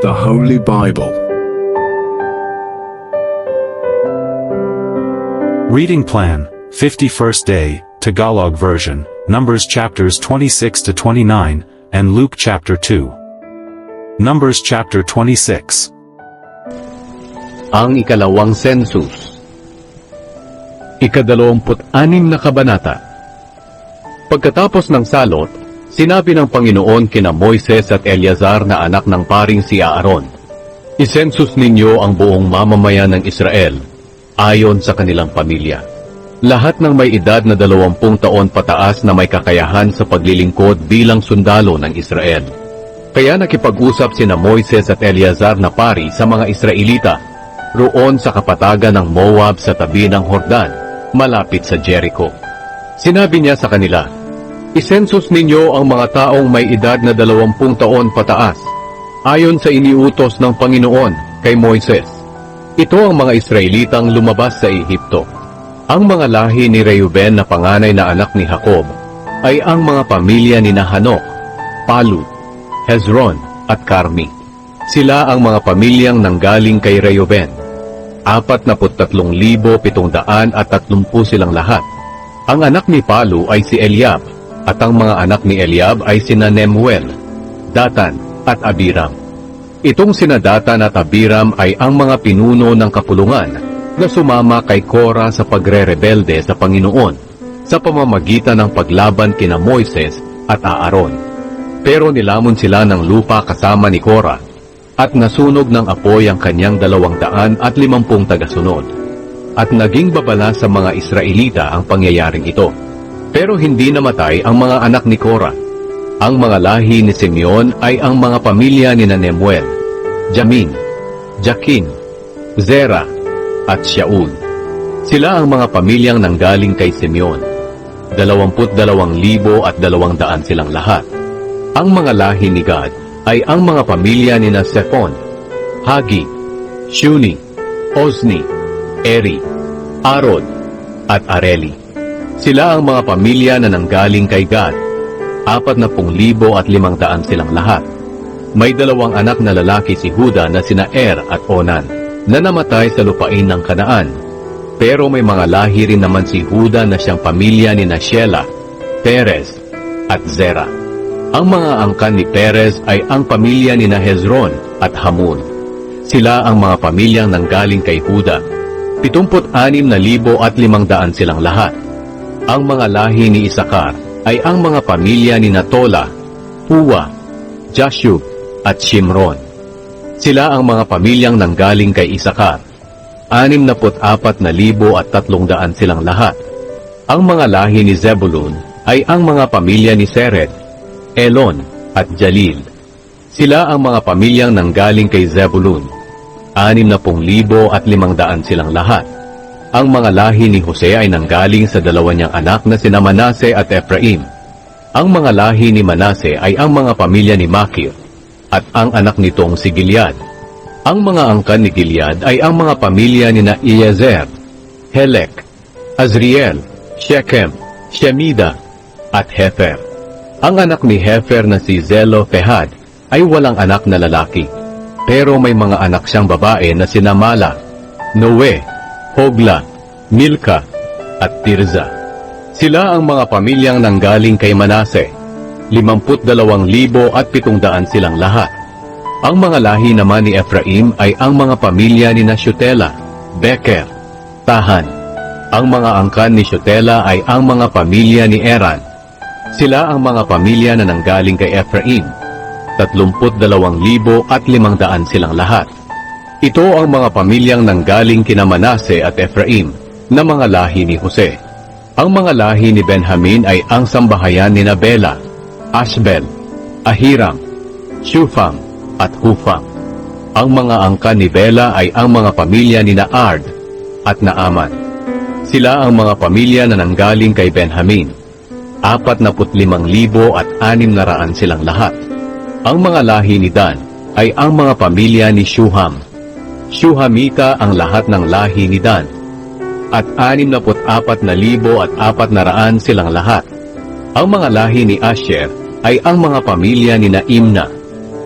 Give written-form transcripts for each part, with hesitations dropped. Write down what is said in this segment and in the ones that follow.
the Holy Bible. Reading Plan, 51st Day, Tagalog Version, Numbers chapters 26 to 29, and Luke chapter 2. Numbers chapter 26. Ang ikalawang census. Ika-26 na kabanata. Pagkatapos ng salot, sinabi ng Panginoon kina Moises at Eleazar na anak ng paring si Aaron, "Isensus ninyo ang buong mamamayan ng Israel, ayon sa kanilang pamilya. Lahat ng may edad na 20 taon pataas na may kakayahan sa paglilingkod bilang sundalo ng Israel." Kaya nakipag-usap sina Moises at Eleazar na pari sa mga Israelita, roon sa kapatagan ng Moab sa tabi ng Hordan, malapit sa Jericho. Sinabi niya sa kanila, "Isensus ninyo ang mga taong may edad na 20 taon pataas, ayon sa iniutos ng Panginoon kay Moises." Ito ang mga Israelitang lumabas sa Ehipto. Ang mga lahi ni Reuben na panganay na anak ni Jacob ay ang mga pamilya ni Hanok, Palu, Hezron at Carmi. Sila ang mga pamilyang nanggaling kay Reuben. 43,730 silang lahat. Ang anak ni Palu ay si Eliab, at ang mga anak ni Eliab ay sina Nemuel, Datan at Abiram. Itong sina Datan at Abiram ay ang mga pinuno ng kapulungan na sumama kay Korah sa pagre-rebelde sa Panginoon sa pamamagitan ng paglaban kina Moises at Aaron. Pero nilamon sila ng lupa kasama ni Korah at nasunog ng apoy ang kanyang 250 tagasunod. At naging babala sa mga Israelita ang pangyayaring ito. Pero hindi namatay ang mga anak ni Korah. Ang mga lahi ni Simeon ay ang mga pamilya ni Nemuel, Jamin, Jakin, Zera, at Shaul. Sila ang mga pamilyang nanggaling kay Simeon. 22,200 silang lahat. Ang mga lahi ni Gad ay ang mga pamilya ni Sephon, Hagi, Shuni, Ozni, Eri, Arod, at Areli. Sila ang mga pamilya na nanggaling kay Gad. 40,500 silang lahat. May 2 anak na lalaki si Huda na sina Er at Onan, na namatay sa lupain ng Kanaan. Pero may mga lahi rin naman si Huda na siyang pamilya ni Shela, Perez, at Zera. Ang mga angkan ni Perez ay ang pamilya ni Hezron at Hamul. Sila ang mga pamilyang nanggaling kay Huda. 76,500 silang lahat. Ang mga lahi ni Isakar ay ang mga pamilya ni Tola, Puwa, Jashub, at Shimron. Sila ang mga pamilyang nanggaling kay Isakar. 64,300 silang lahat. Ang mga lahi ni Zebulun ay ang mga pamilya ni Sered, Elon, at Jalil. Sila ang mga pamilyang nanggaling kay Zebulun. 60,500 silang lahat. Ang mga lahi ni Jose ay nanggaling sa 2 niyang anak na sina Manase at Ephraim. Ang mga lahi ni Manase ay ang mga pamilya ni Makir, at ang anak nitong si Gilead. Ang mga angkan ni Gilead ay ang mga pamilya ni Iezer, Helek, Azriel, Shechem, Shemida, at Hefer. Ang anak ni Hefer na si Zelofehad ay walang anak na lalaki, pero may mga anak siyang babae na sina Mala, Noe, Hogla, Milka, at Tirza. Sila ang mga pamilyang nanggaling kay Manase. 52,700 silang lahat. Ang mga lahi naman ni Ephraim ay ang mga pamilya ni Shutela, Beker, Tahan. Ang mga angkan ni Shutela ay ang mga pamilya ni Eran. Sila ang mga pamilya na nanggaling kay Ephraim. 32,500 silang lahat. Ito ang mga pamilyang nanggaling kina Manase at Ephraim na mga lahi ni Jose. Ang mga lahi ni Benjamin ay ang sambahayan ni Bela, Ashbel, Ahiram, Shufam, at Hufam. Ang mga angkan ni Bela ay ang mga pamilya ni Ard at Naaman. Sila ang mga pamilya na nanggaling kay Benjamin. 45,600 silang lahat. Ang mga lahi ni Dan ay ang mga pamilya ni Shuham. Shuhamita ang lahat ng lahi ni Dan. At 64,400 silang lahat. Ang mga lahi ni Asher ay ang mga pamilya ni Imna,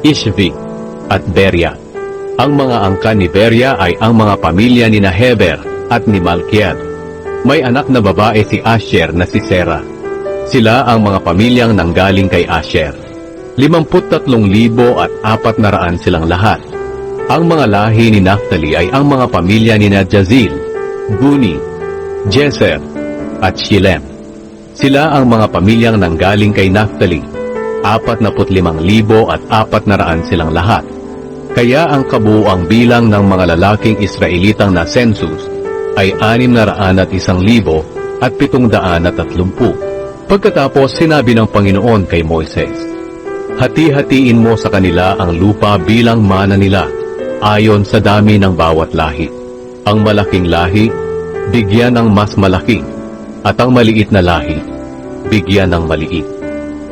Ishvi, at Beria. Ang mga angkan ni Beria ay ang mga pamilya ni Heber at ni Malkiel. May anak na babae si Asher na si Sera. Sila ang mga pamilyang nanggaling kay Asher. 53,400 silang lahat. Ang mga lahi ni Naphtali ay ang mga pamilya ni Jazil, Guni, Jeser, at Shilem. Sila ang mga pamilyang nanggaling kay Naphtali. 45,400 silang lahat. Kaya ang kabuuang bilang ng mga lalaking Israelitang na census ay 601,730. Pagkatapos sinabi ng Panginoon kay Moises, hati-hatiin mo sa kanila ang lupa bilang mana nila, ayon sa dami ng bawat lahi. Ang malaking lahi, bigyan ng mas malaki, at ang maliit na lahi, bigyan ng maliit.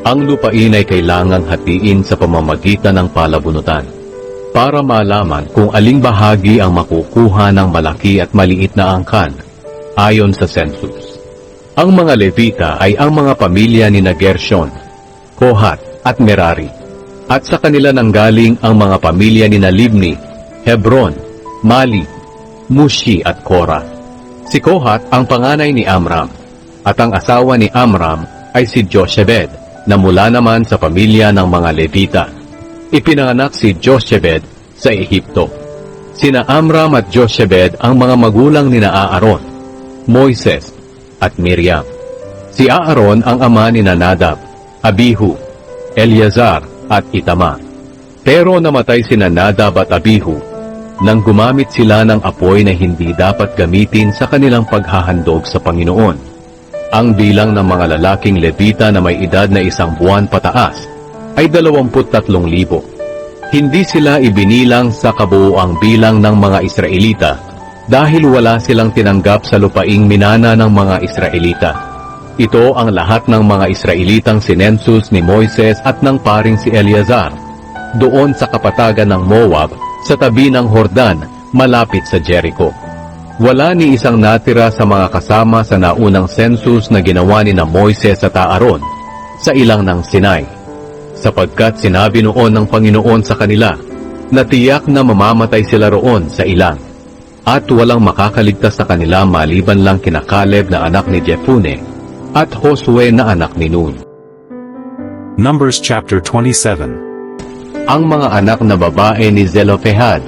Ang lupain ay kailangang hatiin sa pamamagitan ng palabunutan, para malaman kung aling bahagi ang makukuha ng malaki at maliit na angkan, ayon sa census. Ang mga Levita ay ang mga pamilya ni Gershon, Kohat at Merari, at sa kanila nanggaling ang mga pamilya ni Libni, Hebron, Mali, Mushi at Kora. Si Kohat ang panganay ni Amram, at ang asawa ni Amram ay si Joshebed, na mula naman sa pamilya ng mga Levita. Ipinanganak si Joshebed sa Ehipto. Sina Amram at Joshebed ang mga magulang ni Aaron, Moises, at Miriam. Si Aaron ang ama ni Nadab, Abihu, Eleazar, at Itama. Pero namatay sina Nadab at Abihu nang gumamit sila ng apoy na hindi dapat gamitin sa kanilang paghahandog sa Panginoon. Ang bilang ng mga lalaking Levita na may edad na 1 buwan pataas ay 23,000. Hindi sila ibinilang sa kabuuang bilang ng mga Israelita dahil wala silang tinanggap sa lupaing minana ng mga Israelita. Ito ang lahat ng mga Israelitang sinensus ni Moises at ng paring si Eleazar, doon sa kapatagan ng Moab, sa tabi ng Hordan, malapit sa Jericho. Wala ni isang natira sa mga kasama sa naunang census na ginawa ni Moises at Aaron sa ilang ng Sinai, sapagkat sinabi noon ng Panginoon sa kanila na tiyak na mamamatay sila roon sa ilang, at walang makakaligtas sa kanila maliban lang kina Caleb na anak ni Jephunneh at Josue na anak ni Nun. Numbers chapter 27. Ang mga anak na babae ni Zelofehad.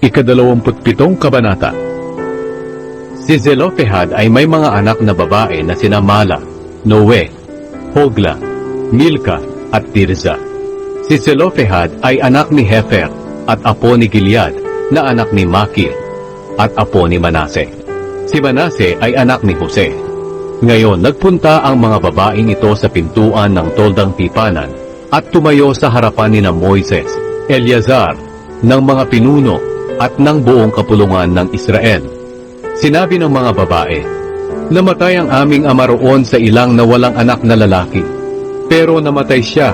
27 kabanata. Si Zelofehad ay may mga anak na babae na sina Mala, Noe, Hogla, Milka at Tirza. Si Zelofehad ay anak ni Hefer at apo ni Gilead na anak ni Makir at apo ni Manase. Si Manase ay anak ni Jose. Ngayon nagpunta ang mga babaeng ito sa pintuan ng toldang tipanan at tumayo sa harapan ni Moises, Eleazar, ng mga pinuno at ng buong kapulungan ng Israel. Sinabi ng mga babae, namatay ang aming ama roon sa ilang na walang anak na lalaki. Pero namatay siya,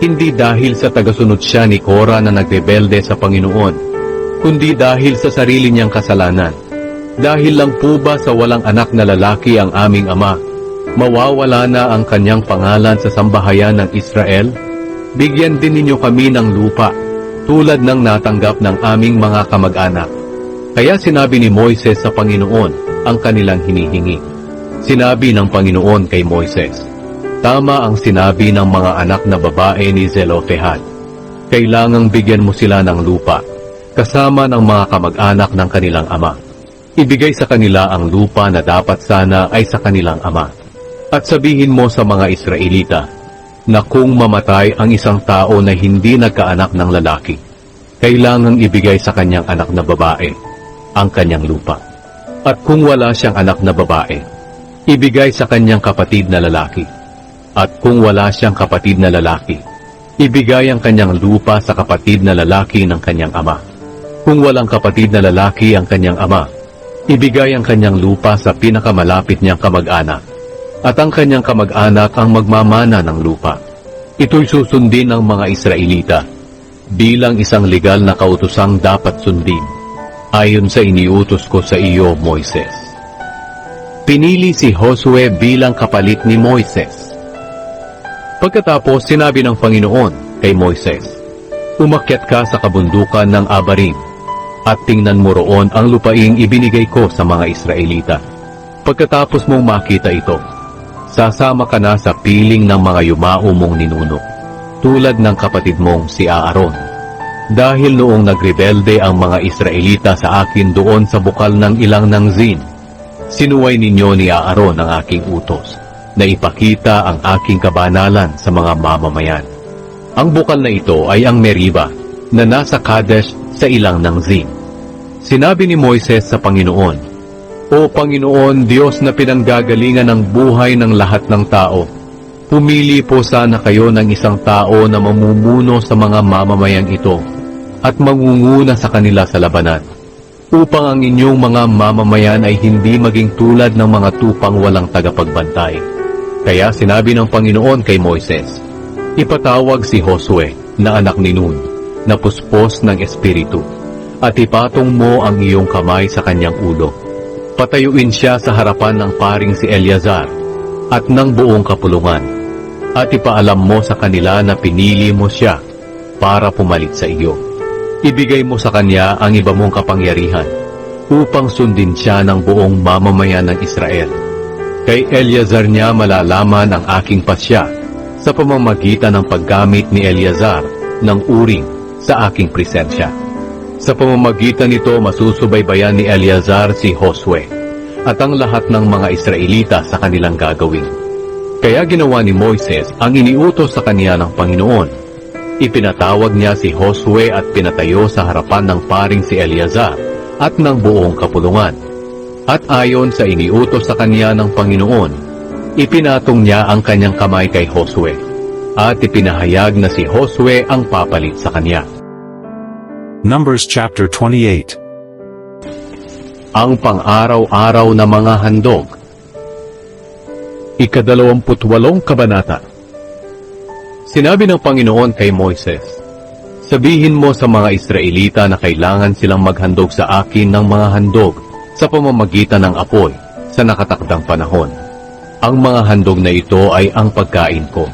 hindi dahil sa tagasunod siya ni Korah na nagrebelde sa Panginoon, kundi dahil sa sarili niyang kasalanan. Dahil lang po ba sa walang anak na lalaki ang aming ama, mawawala na ang kanyang pangalan sa sambahayan ng Israel? Bigyan din ninyo kami ng lupa, tulad ng natanggap ng aming mga kamag-anak. Kaya sinabi ni Moises sa Panginoon ang kanilang hinihingi. Sinabi ng Panginoon kay Moises, tama ang sinabi ng mga anak na babae ni Zelofehad. Kailangang bigyan mo sila ng lupa, kasama ng mga kamag-anak ng kanilang ama. Ibigay sa kanila ang lupa na dapat sana ay sa kanilang ama. At sabihin mo sa mga Israelita, na kung mamatay ang isang tao na hindi nagkaanak ng lalaki, kailangang ibigay sa kanyang anak na babae ang kanyang lupa. At kung wala siyang anak na babae, ibigay sa kanyang kapatid na lalaki. At kung wala siyang kapatid na lalaki, ibigay ang kanyang lupa sa kapatid na lalaki ng kanyang ama. Kung walang kapatid na lalaki ang kanyang ama, ibigay ang kanyang lupa sa pinakamalapit niyang kamag-anak, at ang kanyang kamag-anak ang magmamana ng lupa. Ito'y susundin ng mga Israelita, bilang isang legal na kautusang dapat sundin, ayon sa iniutos ko sa iyo, Moises. Pinili si Josue bilang kapalit ni Moises. Pagkatapos sinabi ng Panginoon kay Moises, Umakyat ka sa kabundukan ng Abarim, at tingnan mo roon ang lupaing ibinigay ko sa mga Israelita. Pagkatapos mong makita ito, sasama ka na sa piling ng mga yumao mong ninuno, tulad ng kapatid mong si Aaron. Dahil noong nagrebelde ang mga Israelita sa akin doon sa bukal ng ilang ng Zin, sinuway ninyo ni Aaron ang aking utos, na ipakita ang aking kabanalan sa mga mamamayan. Ang bukal na ito ay ang Meriba, na nasa Kadesh sa ilang ng Zin. Sinabi ni Moises sa Panginoon, O Panginoon, Diyos na pinanggagalingan ng buhay ng lahat ng tao, pumili po sana kayo ng isang tao na mamumuno sa mga mamamayang ito at mangunguna sa kanila sa labanan, upang ang inyong mga mamamayan ay hindi maging tulad ng mga tupang walang tagapagbantay. Kaya sinabi ng Panginoon kay Moises, ipatawag si Josue na anak ni Nun, na puspos ng Espiritu, at ipatong mo ang iyong kamay sa kanyang ulo. Patayuin siya sa harapan ng paring si Eleazar at ng buong kapulungan, at ipaalam mo sa kanila na pinili mo siya para pumalit sa iyo. Ibigay mo sa kanya ang iba mong kapangyarihan upang sundin siya ng buong mamamayan ng Israel. Kay Eleazar niya malalaman ang aking pasya sa pamamagitan ng paggamit ni Eleazar ng uring sa aking presensya. Sa pamamagitan nito masusubaybayan ni Eleazar si Josue at ang lahat ng mga Israelita sa kanilang gagawin. Kaya ginawa ni Moises ang iniutos sa kanya ng Panginoon. Ipinatawag niya si Josue at pinatayo sa harapan ng paring si Eleazar at ng buong kapulungan. At ayon sa iniutos sa kanya ng Panginoon, ipinatong niya ang kanyang kamay kay Josue, at ipinahayag na si Josue ang papalit sa kanya. Numbers chapter 28. Ang pang-araw-araw na mga handog. Ika-28 kabanata. Sinabi ng Panginoon kay Moises, sabihin mo sa mga Israelita na kailangan silang maghandog sa akin ng mga handog sa pamamagitan ng apoy sa nakatakdang panahon. Ang mga handog na ito ay ang pagkain ko,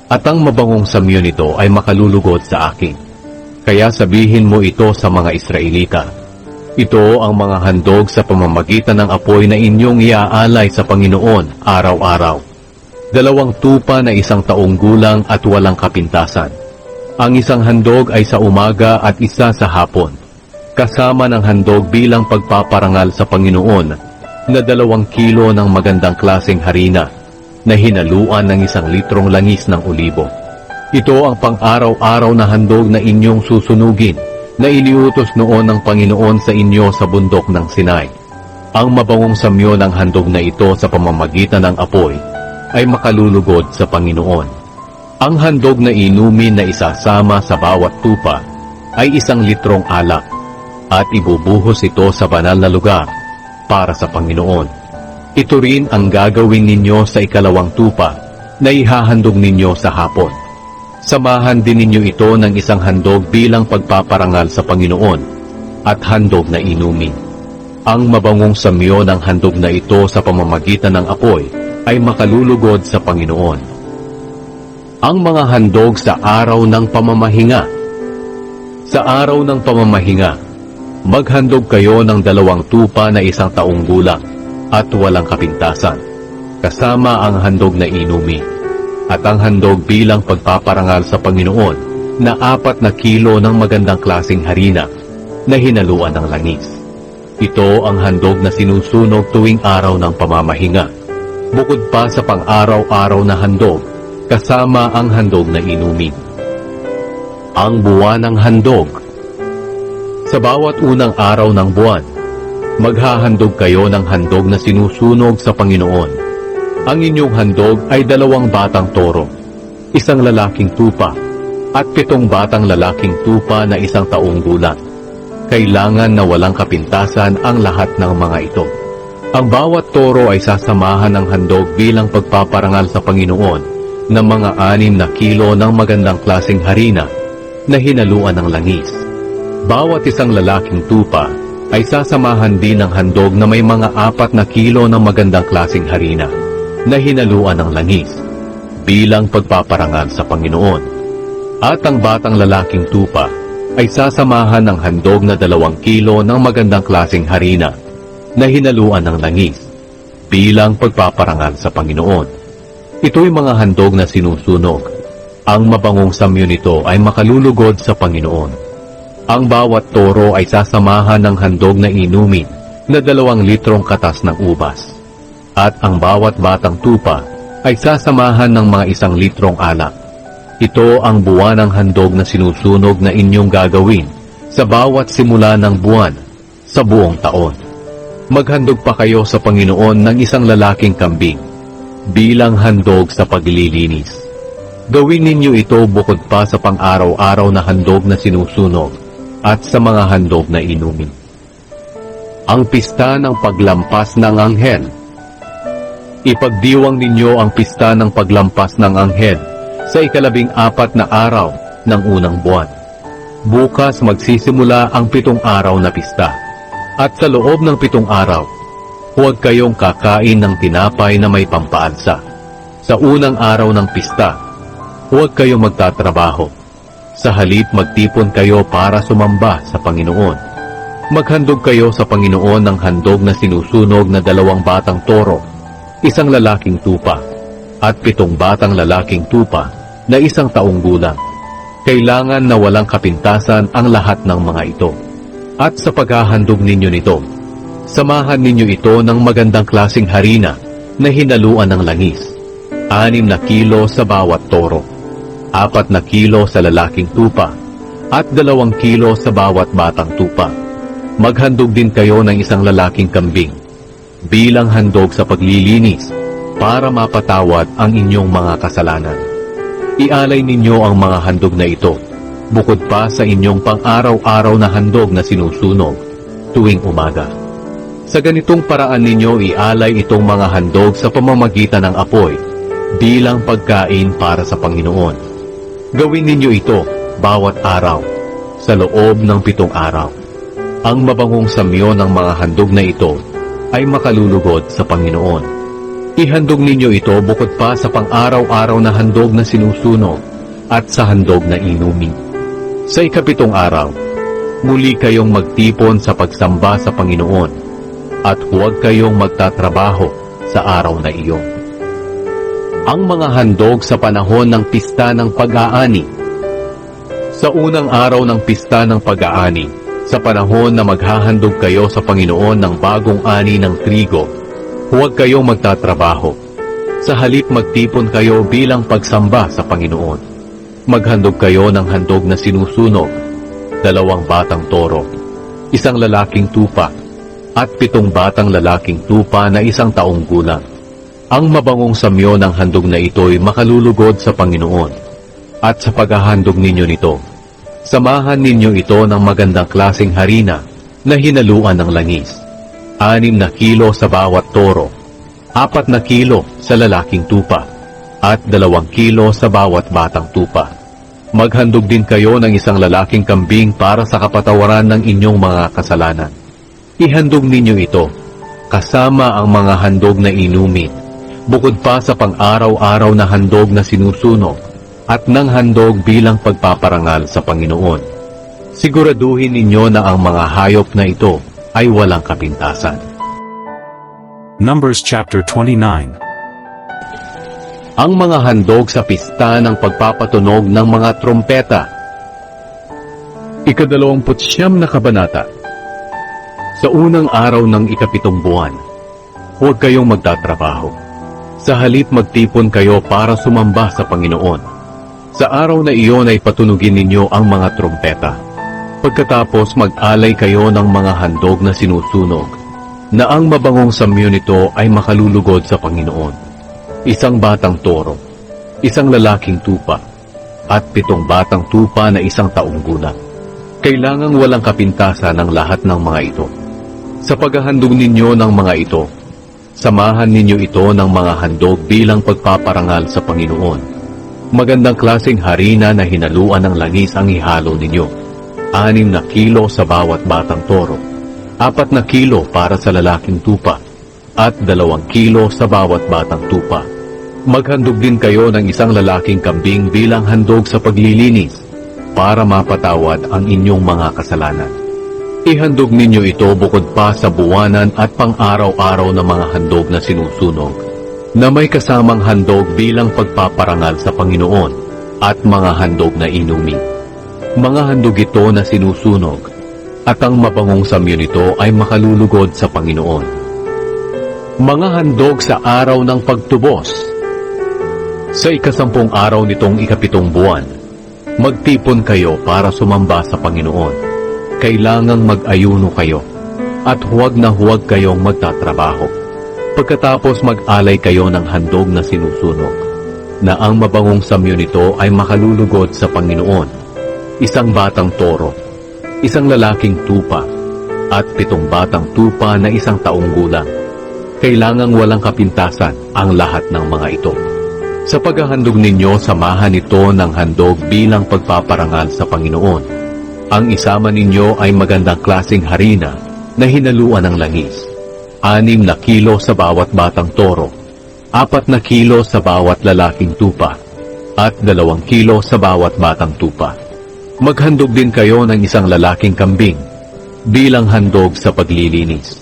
at ang mabangong samyo nito ay makalulugod sa akin. Kaya sabihin mo ito sa mga Israelita. Ito ang mga handog sa pamamagitan ng apoy na inyong iaalay sa Panginoon araw-araw. 2 tupa na 1 taong gulang at walang kapintasan. Ang isang handog ay sa umaga at isa sa hapon, kasama ng handog bilang pagpaparangal sa Panginoon na 2 kilo ng magandang klaseng harina na hinaluan ng 1 litrong langis ng olibo. Ito ang pang-araw-araw na handog na inyong susunugin na iniutos noon ng Panginoon sa inyo sa bundok ng Sinai. Ang mabangong samyo ng handog na ito sa pamamagitan ng apoy ay makalulugod sa Panginoon. Ang handog na inumin na isasama sa bawat tupa ay 1 litrong alak, at ibubuhos ito sa banal na lugar para sa Panginoon. Ito rin ang gagawin ninyo sa 2 tupa na ihahandog ninyo sa hapon. Samahan din ninyo ito ng 1 handog bilang pagpaparangal sa Panginoon at handog na inumin. Ang mabangong samyo ng handog na ito sa pamamagitan ng apoy ay makalulugod sa Panginoon. Ang mga handog sa araw ng pamamahinga. Sa araw ng pamamahinga, maghandog kayo ng 2 tupa na 1 taong gulang at walang kapintasan, kasama ang handog na inumi, at ang handog bilang pagpaparangal sa Panginoon na 4 na kilo ng magandang klaseng harina na hinaluan ng langis. Ito ang handog na sinusunog tuwing araw ng pamamahinga, bukod pa sa pang-araw-araw na handog, kasama ang handog na inumi. Ang buwan ng handog. Sa bawat unang araw ng buwan, maghahandog kayo ng handog na sinusunog sa Panginoon. Ang inyong handog ay 2 batang toro, 1 lalaking tupa, at 7 batang lalaking tupa na 1 taong gulang. Kailangan na walang kapintasan ang lahat ng mga ito. Ang bawat toro ay sasamahan ng handog bilang pagpaparangal sa Panginoon ng mga 6 na kilo ng magandang klaseng harina na hinaluan ng langis. Bawat 1 lalaking tupa ay sasamahan din ng handog na may mga 4 na kilo ng magandang klaseng harina na hinaluan ng langis bilang pagpaparangal sa Panginoon. At ang batang lalaking tupa ay sasamahan ng handog na 2 kilo ng magandang klaseng harina na hinaluan ng langis bilang pagpaparangal sa Panginoon. Ito'y mga handog na sinusunog. Ang mabangong samyo nito ay makalulugod sa Panginoon. Ang bawat toro ay sasamahan ng handog na inumin na 2 litrong katas ng ubas. At ang bawat batang tupa ay sasamahan ng mga 1 litrong alak. Ito ang buwanang handog na sinusunog na inyong gagawin sa bawat simula ng buwan sa buong taon. Maghandog pa kayo sa Panginoon ng 1 lalaking kambing bilang handog sa paglilinis. Gawin ninyo ito bukod pa sa pang-araw-araw na handog na sinusunog at sa mga handog na inumin. Ang pista ng paglampas ng anghel. Ipagdiwang ninyo ang pista ng paglampas ng anghel sa 14 na araw ng unang buwan. Bukas magsisimula ang 7 araw na pista. At sa loob ng 7 araw, huwag kayong kakain ng tinapay na may pampaalsa. Sa unang araw ng pista, huwag kayong magtatrabaho. Sa halip magtipon kayo para sumamba sa Panginoon. Maghandog kayo sa Panginoon ng handog na sinusunog na 2 batang toro, 1 lalaking tupa, at 7 batang lalaking tupa na 1 taong gulang. Kailangan na walang kapintasan ang lahat ng mga ito. At sa paghahandog ninyo nito, samahan ninyo ito ng magandang klaseng harina na hinaluan ng langis. 6 na kilo sa bawat toro, 4 na kilo sa lalaking tupa, at 2 kilo sa bawat batang tupa. Maghandog din kayo ng 1 lalaking kambing bilang handog sa paglilinis para mapatawad ang inyong mga kasalanan. Ialay ninyo ang mga handog na ito, bukod pa sa inyong pang-araw-araw na handog na sinusunog tuwing umaga. Sa ganitong paraan ninyo ialay itong mga handog sa pamamagitan ng apoy bilang pagkain para sa Panginoon. Gawin ninyo ito bawat araw sa loob ng 7 araw. Ang mabangong samyo ng mga handog na ito ay makalulugod sa Panginoon. Ihandog ninyo ito bukod pa sa pang-araw-araw na handog na sinusunog at sa handog na inumin. Sa 7 araw, muli kayong magtipon sa pagsamba sa Panginoon at huwag kayong magtatrabaho sa araw na iyon. Ang mga handog sa panahon ng pista ng pag-aani. Sa unang araw ng pista ng pag-aani, sa panahon na maghahandog kayo sa Panginoon ng bagong ani ng trigo, huwag kayong magtatrabaho. Sa halip magtipon kayo bilang pagsamba sa Panginoon. Maghandog kayo ng handog na sinusunog, 2 batang toro, 1 lalaking tupa, at 7 batang lalaking tupa na 1 taong gulang. Ang mabangong samyo ng handog na ito'y makalulugod sa Panginoon. At sa paghahandog ninyo nito, samahan ninyo ito ng magandang klaseng harina na hinaluan ng langis. 6 na kilo sa bawat toro, 4 na kilo sa lalaking tupa, at 2 kilo sa bawat batang tupa. Maghandog din kayo ng 1 lalaking kambing para sa kapatawaran ng inyong mga kasalanan. Ihandog ninyo ito, kasama ang mga handog na inumin, bukod pa sa pang-araw-araw na handog na sinusunog, at ng handog bilang pagpaparangal sa Panginoon. Siguraduhin ninyo na ang mga hayop na ito ay walang kapintasan. Numbers chapter 29. Ang mga handog sa pista ng pagpapatunog ng mga trompeta. 29 na kabanata. Sa unang araw ng 7 buwan, huwag kayong magtatrabaho. Sa halip magtipon kayo para sumamba sa Panginoon. Sa araw na iyon ay patunugin ninyo ang mga trompeta. Pagkatapos mag-alay kayo ng mga handog na sinusunog, na ang mabangong samyo nito ay makalulugod sa Panginoon. 1 batang toro, 1 lalaking tupa, at 7 batang tupa na 1 taong gulang. Kailangang walang kapintasan ng lahat ng mga ito. Sa paghahandog ninyo ng mga ito, samahan ninyo ito ng mga handog bilang pagpaparangal sa Panginoon. Magandang klaseng harina na hinaluan ng langis ang ihalo ninyo. 6 na kilo sa bawat batang toro, 4 na kilo para sa lalaking tupa, at 2 kilo sa bawat batang tupa. Maghandog din kayo ng isang lalaking kambing bilang handog sa paglilinis para mapatawad ang inyong mga kasalanan. Ihandog ninyo ito bukod pa sa buwanan at pang-araw-araw na mga handog na sinusunog, na may kasamang handog bilang pagpaparangal sa Panginoon at mga handog na inumin. Mga handog ito na sinusunog, at ang mabangong samyo nito ay makalulugod sa Panginoon. Mga handog sa araw ng pagtubos. Sa 10 araw nitong 7 buwan, magtipon kayo para sumamba sa Panginoon. Kailangang mag-ayuno kayo, at huwag na huwag kayong magtatrabaho. Pagkatapos mag-alay kayo ng handog na sinusunog, na ang mabangong samyo nito ay makalulugod sa Panginoon. 1 batang toro, 1 lalaking tupa, at 7 batang tupa na 1 taong gulang. Kailangang walang kapintasan ang lahat ng mga ito. Sa paghahandog ninyo, samahan ito ng handog bilang pagpaparangal sa Panginoon. Ang isama ninyo ay magandang klaseng harina na hinaluan ng langis. 6 na kilo sa bawat batang toro, 4 na kilo sa bawat lalaking tupa, at 2 kilo sa bawat batang tupa. Maghandog din kayo ng 1 lalaking kambing bilang handog sa paglilinis.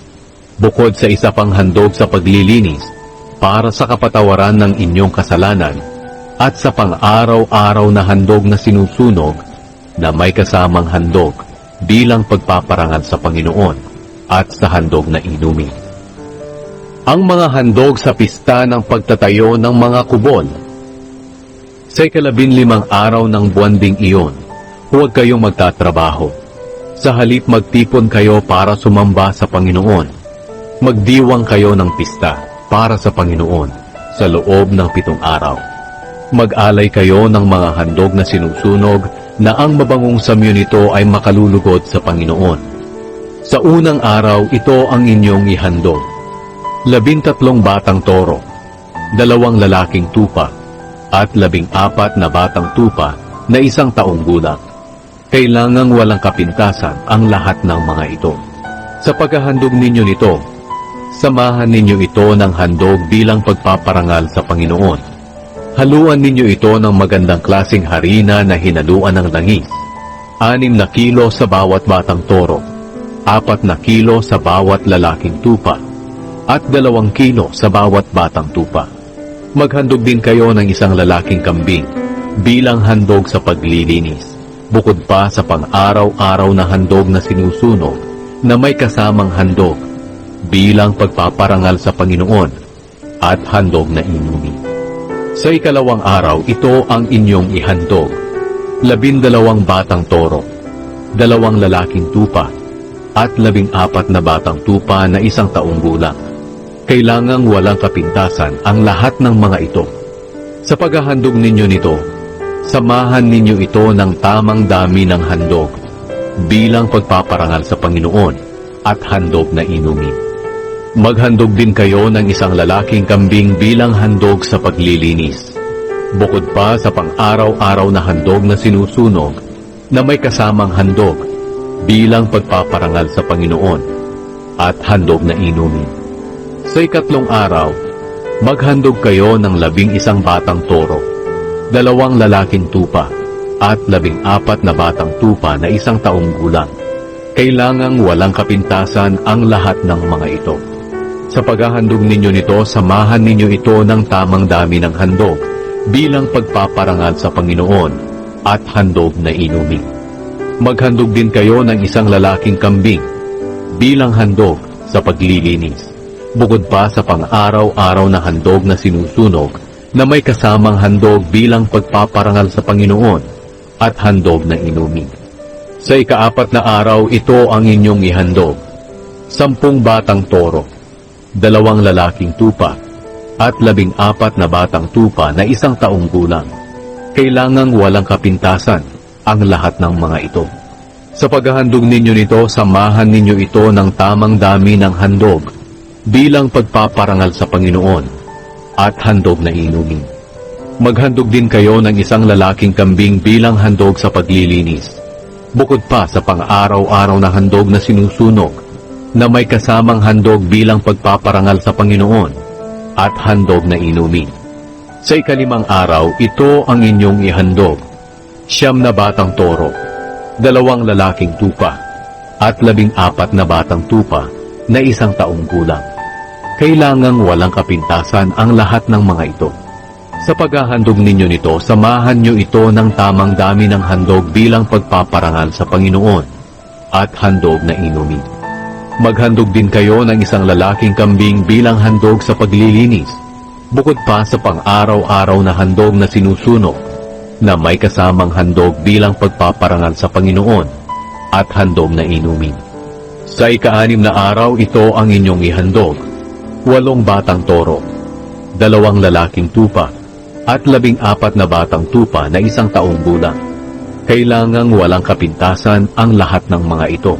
Bukod sa isa pang handog sa paglilinis para sa kapatawaran ng inyong kasalanan at sa pang-araw-araw na handog na sinusunog na may kasamang handog bilang pagpaparangal sa Panginoon at sa handog na inumin. Ang mga handog sa pista ng pagtatayo ng mga kubol. Sa 15 araw ng buwan ding iyon, huwag kayong magtatrabaho. Sa halip magtipon kayo para sumamba sa Panginoon. Magdiwang kayo ng pista para sa Panginoon sa loob ng 7 araw. Mag-alay kayo ng mga handog na sinusunog na ang mabangong samyo nito ay makalulugod sa Panginoon. Sa unang araw, ito ang inyong ihandog. 13 batang toro, 2 lalaking tupa, at 14 na batang tupa na 1 taong gulang. Kailangang walang kapintasan ang lahat ng mga ito. Sa paghahandog ninyo nito, samahan ninyo ito ng handog bilang pagpaparangal sa Panginoon. Haluan ninyo ito ng magandang klaseng harina na hinaluan ng langis. 6 na kilo sa bawat batang toro, 4 na kilo sa bawat lalaking tupa, at 2 kilo sa bawat batang tupa. Maghandog din kayo ng 1 lalaking kambing bilang handog sa paglilinis, bukod pa sa pang-araw-araw na handog na sinusunog na may kasamang handog bilang pagpaparangal sa Panginoon at handog na inumin. Sa 2 araw, ito ang inyong ihandog. 12 batang toro, 2 lalaking tupa, at 14 na batang tupa na 1 taong gulang. Kailangang walang kapintasan ang lahat ng mga ito. Sa paghahandog ninyo nito, samahan ninyo ito ng tamang dami ng handog bilang pagpaparangal sa Panginoon at handog na inumin. Maghandog din kayo ng 1 lalaking kambing bilang handog sa paglilinis, bukod pa sa pang-araw-araw na handog na sinusunog na may kasamang handog bilang pagpaparangal sa Panginoon at handog na inumin. Sa 3 araw, maghandog kayo ng 11 batang toro, 2 lalaking tupa, at 14 na batang tupa na 1 taong gulang. Kailangang walang kapintasan ang lahat ng mga ito. Sa paghahandog ninyo nito, samahan ninyo ito ng tamang dami ng handog bilang pagpaparangal sa Panginoon at handog na inumin. Maghandog din kayo ng 1 lalaking kambing bilang handog sa paglilinis, bukod pa sa pang-araw-araw na handog na sinusunog na may kasamang handog bilang pagpaparangal sa Panginoon at handog na inumin. Sa 4 na araw, ito ang inyong ihandog. 10 batang toro, 2 lalaking tupa, at 14 na batang tupa na 1 taong gulang. Kailangang walang kapintasan ang lahat ng mga ito. Sa paghahandog ninyo nito, samahan ninyo ito ng tamang dami ng handog bilang pagpaparangal sa Panginoon at handog na inumin. Maghandog din kayo ng 1 lalaking kambing bilang handog sa paglilinis, bukod pa sa pang-araw-araw na handog na sinusunog na may kasamang handog bilang pagpaparangal sa Panginoon at handog na inumin. Sa ikalimang araw, ito ang inyong ihandog: 9 na batang toro, 2 lalaking tupa, at 14 na batang tupa na 1 taong gulang. Kailangang walang kapintasan ang lahat ng mga ito. Sa paghahandog ninyo nito, samahan nyo ito ng tamang dami ng handog bilang pagpaparangal sa Panginoon at handog na inumin. Maghandog din kayo ng 1 lalaking kambing bilang handog sa paglilinis, bukod pa sa pang-araw-araw na handog na sinusunog, na may kasamang handog bilang pagpaparangal sa Panginoon at handog na inumin. Sa ika-6 na araw, ito ang inyong ihandog: 8 batang toro, 2 lalaking tupa, at 14 na batang tupa na 1 taong gulang. Kailangang walang kapintasan ang lahat ng mga ito.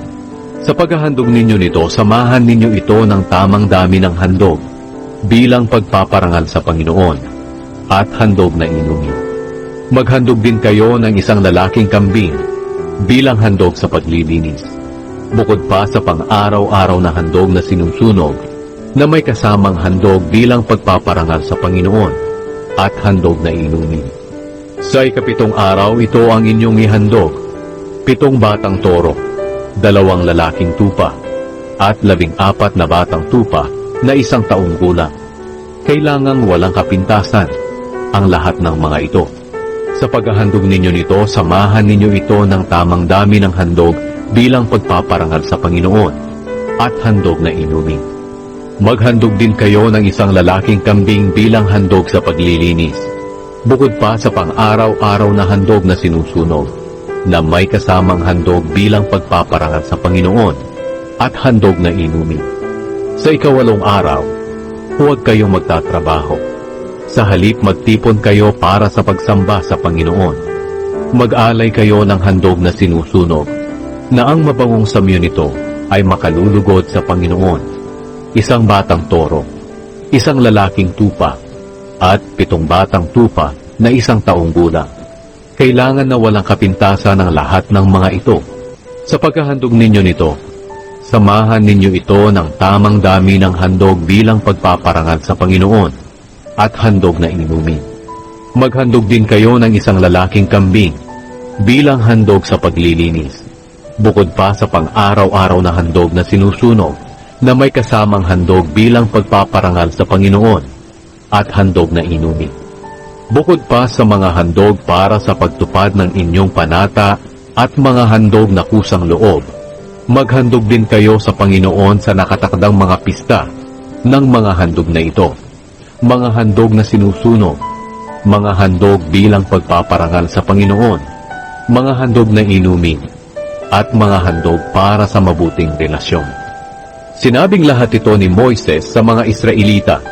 Sa paghahandog ninyo nito, samahan ninyo ito ng tamang dami ng handog bilang pagpaparangal sa Panginoon at handog na inumin. Maghandog din kayo ng 1 lalaking kambing bilang handog sa paglilinis, bukod pa sa pang-araw-araw na handog na sinusunog, na may kasamang handog bilang pagpaparangal sa Panginoon at handog na inumin. Sa ika-7 araw, ito ang inyong ihandog: 7 batang toro, 2 lalaking tupa, at 14 na batang tupa na 1 taong gulang. Kailangang walang kapintasan ang lahat ng mga ito. Sa paghahandog ninyo nito, samahan ninyo ito ng tamang dami ng handog bilang pagpaparangal sa Panginoon at handog na inumin. Maghandog din kayo ng 1 lalaking kambing bilang handog sa paglilinis, bukod pa sa pang-araw-araw na handog na sinusunog, na may kasamang handog bilang pagpaparangal sa Panginoon at handog na inumin. Sa ika-8 araw, huwag kayong magtatrabaho. Sa halip, magtipon kayo para sa pagsamba sa Panginoon. Mag-alay kayo ng handog na sinusunog, na ang mabangong samyo nito ay makalulugod sa Panginoon: 1 batang toro, 1 lalaking tupa, at 7 batang tupa na 1 taong gulang. Kailangan na walang kapintasan ang lahat ng mga ito. Sa paghahandog ninyo nito, samahan ninyo ito ng tamang dami ng handog bilang pagpaparangal sa Panginoon at handog na inumin. Maghandog din kayo ng 1 lalaking kambing bilang handog sa paglilinis, bukod pa sa pang-araw-araw na handog na sinusunog, na may kasamang handog bilang pagpaparangal sa Panginoon at handog na inumin. Bukod pa sa mga handog para sa pagtupad ng inyong panata at mga handog na kusang loob, maghandog din kayo sa Panginoon sa nakatakdang mga pista ng mga handog na ito: mga handog na sinusunog, mga handog bilang pagpaparangal sa Panginoon, mga handog na inumin, at mga handog para sa mabuting relasyon. Sinabing lahat ito ni Moises sa mga Israelita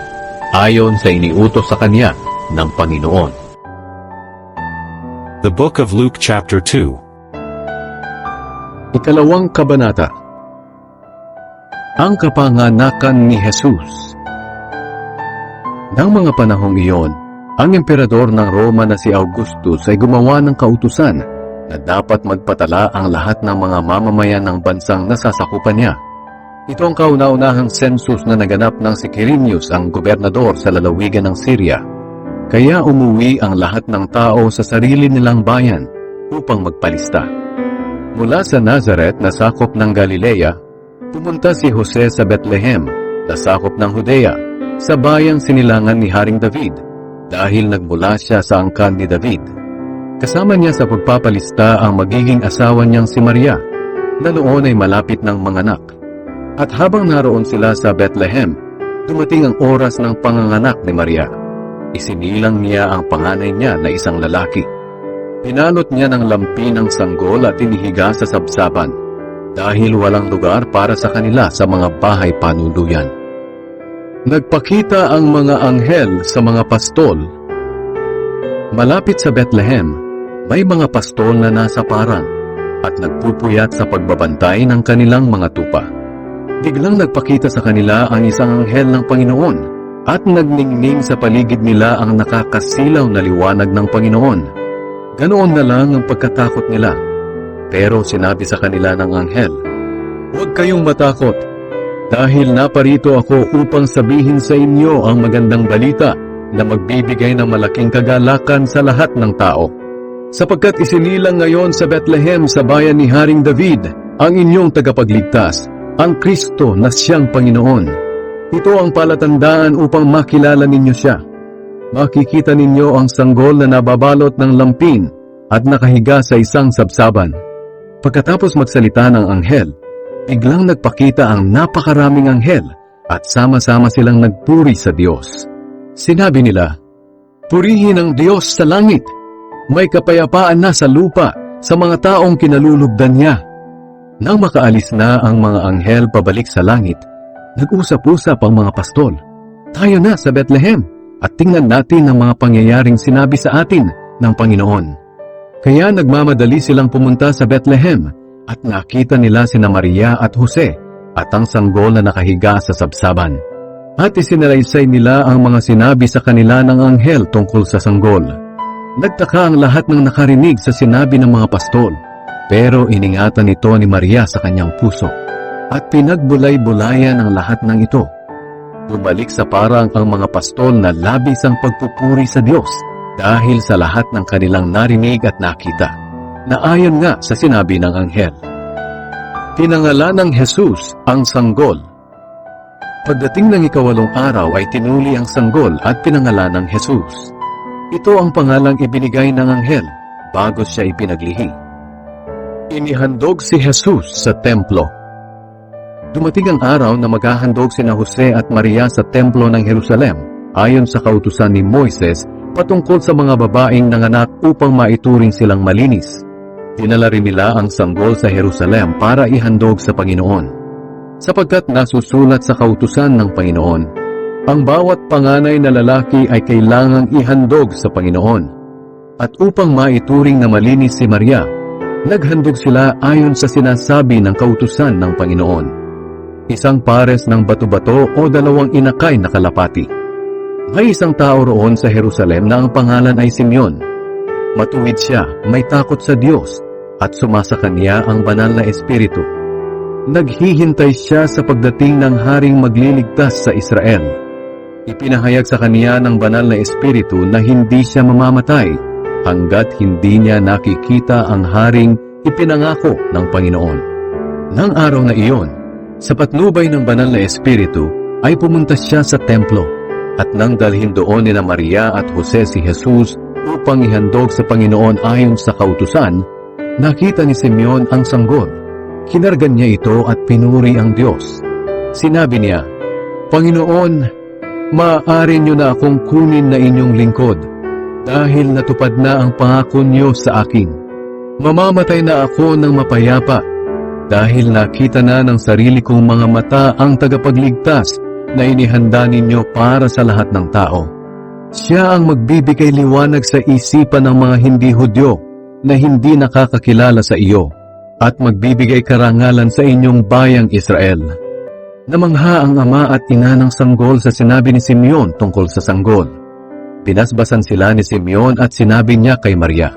ayon sa iniutos sa kanya ng Panginoon. The Book of Luke chapter 2. Ikalawang kabanata. Ang kapanganakan ni Jesus. Nang mga panahong iyon, ang emperador ng Roma na si Augustus ay gumawa ng kautusan na dapat magpatala ang lahat ng mga mamamayan ng bansang nasasakupan niya. Ito ang kauna-unahang census na naganap ng si Quirinius, ang gobernador sa lalawigan ng Syria. Kaya umuwi ang lahat ng tao sa sarili nilang bayan upang magpalista. Mula sa Nazareth na sakop ng Galilea, pumunta si Jose sa Bethlehem na sakop ng Judea, sa bayang sinilangan ni Haring David, dahil nagmula siya sa angkan ni David. Kasama niya sa pagpapalista ang magiging asawa niyang si Maria, na noon ay malapit ng manganak. At habang naroon sila sa Bethlehem, dumating ang oras ng panganganak ni Maria. Isinilang niya ang panganay niya na isang lalaki. Pinalot niya ng lampi ng sanggol at inihiga sa sabsaban, dahil walang lugar para sa kanila sa mga bahay panuluyan. Nagpakita ang mga anghel sa mga pastol. Malapit sa Bethlehem, may mga pastol na nasa paran at nagpupuyat sa pagbabantay ng kanilang mga tupa. Biglang nagpakita sa kanila ang isang anghel ng Panginoon at nagningning sa paligid nila ang nakakasilaw na liwanag ng Panginoon. Ganoon na lang ang pagkatakot nila. Pero sinabi sa kanila ng anghel, "Huwag kayong matakot, dahil naparito ako upang sabihin sa inyo ang magandang balita na magbibigay ng malaking kagalakan sa lahat ng tao. Sapagkat isinilang ngayon sa Bethlehem sa bayan ni Haring David ang inyong tagapagligtas, ang Kristo na siyang Panginoon. Ito ang palatandaan upang makilala ninyo siya. Makikita ninyo ang sanggol na nababalot ng lampin at nakahiga sa isang sabsaban. Pagkatapos magsalita ng anghel, biglang nagpakita ang napakaraming anghel at sama-sama silang nagpuri sa Diyos. Sinabi nila, "Purihin ang Diyos sa langit, may kapayapaan na sa lupa sa mga taong kinalulugdan niya." Nang makaalis na ang mga anghel pabalik sa langit, nag-usap-usap ang mga pastol, "Tayo na sa Bethlehem at tingnan natin ang mga pangyayaring sinabi sa atin ng Panginoon." Kaya nagmamadali silang pumunta sa Bethlehem at nakita nila sina Maria at Jose at ang sanggol na nakahiga sa sabsaban. At isinalaysay nila ang mga sinabi sa kanila ng anghel tungkol sa sanggol. Nagtaka ang lahat ng nakarinig sa sinabi ng mga pastol, pero iningatan ito ni Maria sa kanyang puso at pinagbulay-bulayan ang lahat ng ito. Bumalik sa parang ang mga pastol na labis ang pagpupuri sa Diyos dahil sa lahat ng kanilang narinig at nakita, na ayon nga sa sinabi ng anghel. Pinangalan ng Jesus ang sanggol. Pagdating ng ikawalong araw ay tinuli ang sanggol at pinangalan ng Jesus. Ito ang pangalang ibinigay ng anghel bago siya ipinaglihi. Inihandog si Jesus sa templo. Dumating ang araw na maghahandog sina Jose at Maria sa templo ng Jerusalem ayon sa kautusan ni Moises patungkol sa mga babaeng nanganak upang maituring silang malinis. Dinala rin nila ang sanggol sa Jerusalem para ihandog sa Panginoon. Sapagkat nasusulat sa kautusan ng Panginoon, ang bawat panganay na lalaki ay kailangang ihandog sa Panginoon. At upang maituring na malinis si Maria, naghandog sila ayon sa sinasabi ng kautusan ng Panginoon. Isang pares ng bato-bato o 2 inakay na kalapati. May isang tao roon sa Jerusalem na ang pangalan ay Simeon. Matuwid siya, may takot sa Diyos, at sumasa kanya ang banal na espiritu. Naghihintay siya sa pagdating ng haring magliligtas sa Israel. Ipinahayag sa kanya ng banal na espiritu na hindi siya mamamatay hanggat hindi niya nakikita ang haring ipinangako ng Panginoon. Nang araw na iyon, sa patnubay ng banal na espiritu, ay pumunta siya sa templo. At nang dalhin doon ni Maria at Jose si Jesus upang ihandog sa Panginoon ayon sa kautusan, nakita ni Simeon ang sanggol. Kinargan niya ito at pinuri ang Diyos. Sinabi niya, "Panginoon, maaari niyo na akong kunin na inyong lingkod, dahil natupad na ang pangako niyo sa akin. Mamamatay na ako ng mapayapa, dahil nakita na ng sarili kong mga mata ang tagapagligtas na inihanda ninyo para sa lahat ng tao. Siya ang magbibigay liwanag sa isipan ng mga hindi Hudyo na hindi nakakakilala sa iyo at magbibigay karangalan sa inyong bayang Israel." Namangha ang ama at ina ng sanggol sa sinabi ni Simeon tungkol sa sanggol. Pinasbasan sila ni Simeon at sinabi niya kay Maria,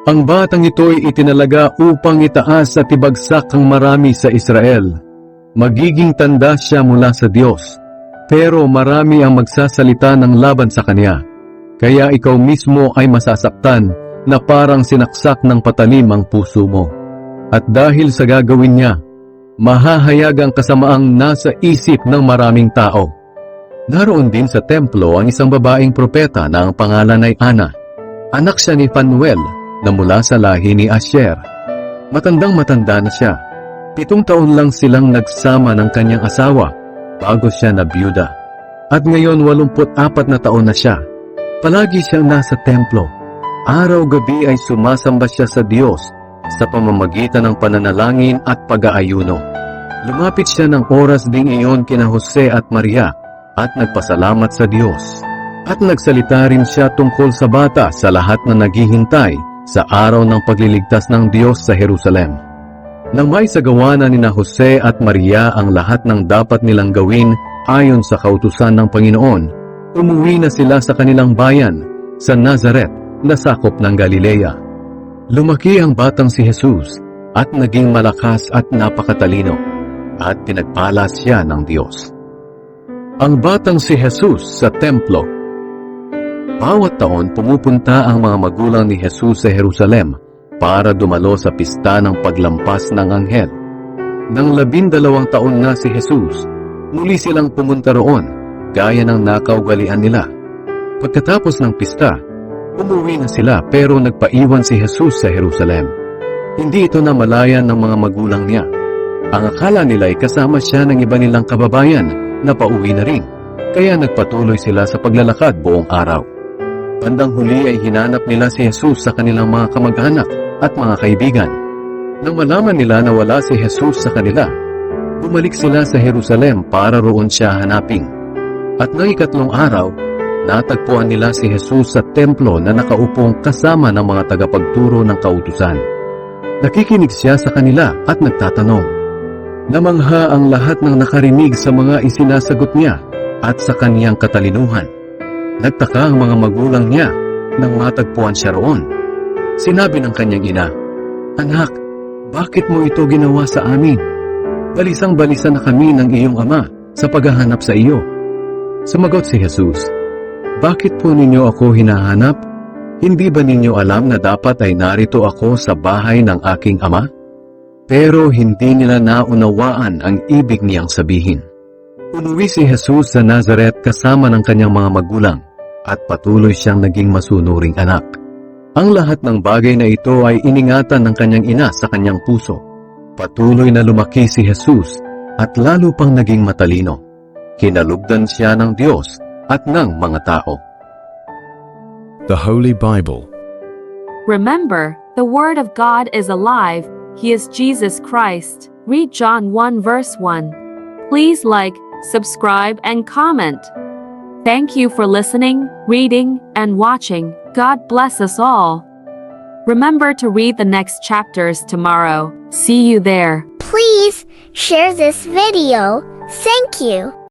"Ang batang ito'y itinalaga upang itaas at ibagsak ang marami sa Israel. Magiging tanda siya mula sa Diyos. Pero marami ang magsasalita ng laban sa kanya, kaya ikaw mismo ay masasaktan na parang sinaksak ng patalim ang puso mo. At dahil sa gagawin niya, mahahayag ang kasamaang nasa isip ng maraming tao." Naroon din sa templo ang isang babaeng propeta na ang pangalan ay Ana. Anak siya ni Phanuel na mula sa lahi ni Asher. Matandang-matanda na siya. 7 taon lang silang nagsama ng kanyang asawa bago siya na byuda. At ngayon 84 na taon na siya. Palagi siyang nasa templo. Araw-gabi ay sumasamba siya sa Diyos sa pamamagitan ng pananalangin at pag-aayuno. Lumapit siya ng oras ding iyon kina Jose at Maria at nagpasalamat sa Diyos. At nagsalita rin siya tungkol sa bata sa lahat na naghihintay sa araw ng pagliligtas ng Diyos sa Jerusalem. Nang may sagawa na nina Jose at Maria ang lahat ng dapat nilang gawin ayon sa kautusan ng Panginoon, umuwi na sila sa kanilang bayan sa Nazaret na sakop ng Galilea. Lumaki ang batang si Jesus at naging malakas at napakatalino at pinagpala siya ng Diyos. Ang batang si Jesus sa templo. Bawat taon pumupunta ang mga magulang ni Jesus sa Jerusalem para dumalo sa pista ng paglampas ng anghel. Nang 12 taon na si Jesus, muli silang pumunta roon, gaya ng nakaugalian nila. Pagkatapos ng pista, umuwi na sila pero nagpaiwan si Jesus sa Jerusalem. Hindi ito namalayan ng mga magulang niya. Ang akala nila ay kasama siya ng iba nilang kababayan na pauwi na rin, kaya nagpatuloy sila sa paglalakad buong araw. Bandang huli ay hinanap nila si Jesus sa kanilang mga kamag-anak at mga kaibigan. Nang malaman nila na wala si Jesus sa kanila, bumalik sila sa Jerusalem para roon siya hanapin. At ng 3 araw, natagpuan nila si Jesus sa templo na nakaupong kasama ng mga tagapagturo ng kautusan. Nakikinig siya sa kanila at nagtatanong. Namangha ang lahat ng nakarinig sa mga isinasagot niya at sa kaniyang katalinuhan. Nagtaka ang mga magulang niya nang matagpuan siya roon. Sinabi ng kanyang ina, "Anak, bakit mo ito ginawa sa amin? Balisang-balisa na kami ng iyong ama sa paghahanap sa iyo." Sumagot si Jesus, "Bakit po ninyo ako hinahanap? Hindi ba ninyo alam na dapat ay narito ako sa bahay ng aking ama?" Pero hindi nila naunawaan ang ibig niyang sabihin. Umuwi si Jesus sa Nazareth kasama ng kanyang mga magulang at patuloy siyang naging masunuring anak. Ang lahat ng bagay na ito ay iningatan ng kanyang ina sa kanyang puso. Patuloy na lumaki si Jesus at lalo pang naging matalino. Kinalugdan siya ng Diyos at ng mga tao. The Holy Bible. Remember, the Word of God is alive. He is Jesus Christ. Read John 1 verse 1. Please like, subscribe, and comment. Thank you for listening, reading, and watching. God bless us all. Remember to read the next chapters tomorrow. See you there. Please share this video. Thank you.